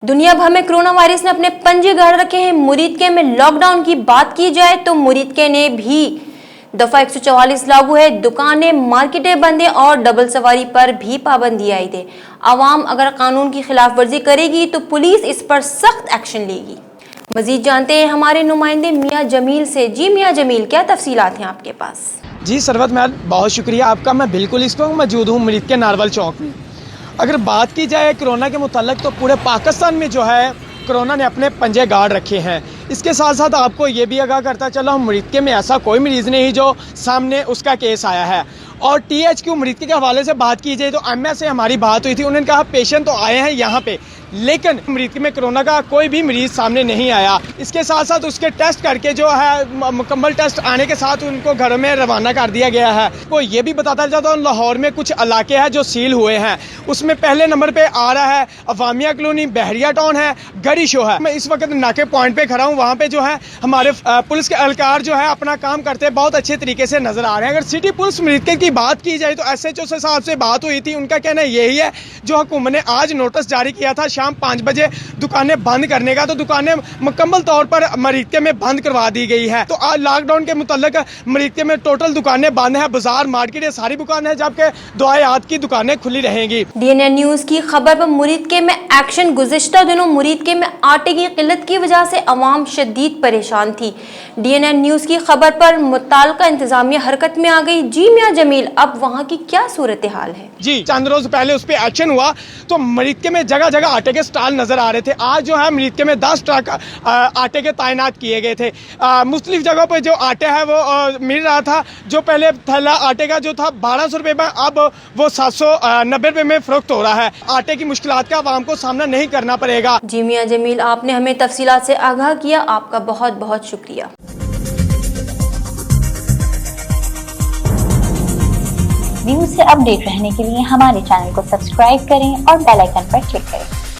दुनिया भर में कोरोना वायरस ने अपने पंजे गाड़ रखे हैं। मुरीदके में लॉकडाउन की बात की जाए तो मुरीदके ने भी दफा 144 लागू है। दुकानें, मार्केटें बंद है और डबल सवारी पर भी पाबंदी आई है। आवाम अगर कानून की खिलाफ वर्जी करेगी तो पुलिस इस पर सख्त एक्शन लेगी। मजीद जानते हैं हमारे नुमाइंदे मियाँ जमील से। जी मियाँ जमील, क्या तफसीलात हैं आपके पास? जी सरवत मैम, बहुत शुक्रिया आपका। मैं बिल्कुल इस वक्त मौजूद हूँ मुरीदके नारवल चौक में। अगर बात की जाए कोरोना के मुताल्लिक तो पूरे पाकिस्तान में जो है कोरोना ने अपने पंजे गाड़ रखे हैं। इसके साथ साथ आपको ये भी आगाह करता चला हूँ, मुरीदके में ऐसा कोई मरीज़ नहीं जो सामने उसका केस आया है। और THQ मुरीदके के हवाले से बात की जाए तो MS से हमारी बात हुई थी, उन्होंने कहा पेशेंट तो आए हैं यहाँ पे, लेकिन मुरीदके में कोरोना का कोई भी मरीज़ सामने नहीं आया। इसके साथ साथ उसके टेस्ट करके जो है मुकम्मल टेस्ट आने के साथ उनको घरों में रवाना कर दिया गया है। वो ये भी बताता जाता हूँ, लाहौर में कुछ इलाके हैं जो सील हुए हैं, उसमें पहले नंबर पे आ रहा है अवामिया कॉलोनी, बहरिया टाउन है, गड़ी शो है। मैं इस वक्त नाके पॉइंट पे खड़ा हूँ, वहाँ पे जो है हमारे पुलिस के एहलकार जो है अपना काम करते बहुत अच्छे तरीके से नजर आ रहे हैं। अगर सिटी पुलिस मुरीदके की बात की जाए तो SHO से साहब से बात हुई थी, उनका कहना यही है जो हुकूमत ने आज नोटिस जारी किया था शाम 5 बजे दुकानें बंद करने का, तो दुकानें मुकम्मल तौर पर मुरीदके में बंद करवा दी गई है। तो आज लॉकडाउन के मुताल्लिक मुरीदके में टोटल दुकानें बंद हैं, बाजार मार्केट ये सारी दुकानें, जबकि दुआयात की दुकानें खुली रहेंगी। DNN न्यूज की खबर पर मुरीदके में एक्शन। गुज़िश्ता दिनों मुरीदके में आटे की किल्लत की वजह से अवाम शदीद परेशान थी। DNN न्यूज की खबर पर मुताल्लिका इंतजामिया हरकत में आ गई। जी मियाँ जमील, अब वहाँ की क्या सूरत हाल है? जी, चंद रोज पहले उस पर एक्शन हुआ तो मुरीदके में जगह जगह आटे के स्टॉल नजर आ रहे थे। आज जो है मुरीदके में 10 ट्रक आटे के तैनात किए गए थे। मुख्तलिफ जगहों पर जो आटा है वो मिल रहा था। जो पहले थैला आटे का जो था 1200 रुपये में, अब वो 790 रुपये में फरोख्त हो रहा है। आटे की मुश्किलात का आवाम को सामना नहीं करना पड़ेगा। जी मियाँ जमील, आपने हमें तफसीलात से आगाह किया, आपका बहुत बहुत शुक्रिया। न्यूज़ से अपडेट रहने के लिए हमारे चैनल को सब्सक्राइब करें और बेल आइकन पर क्लिक करें।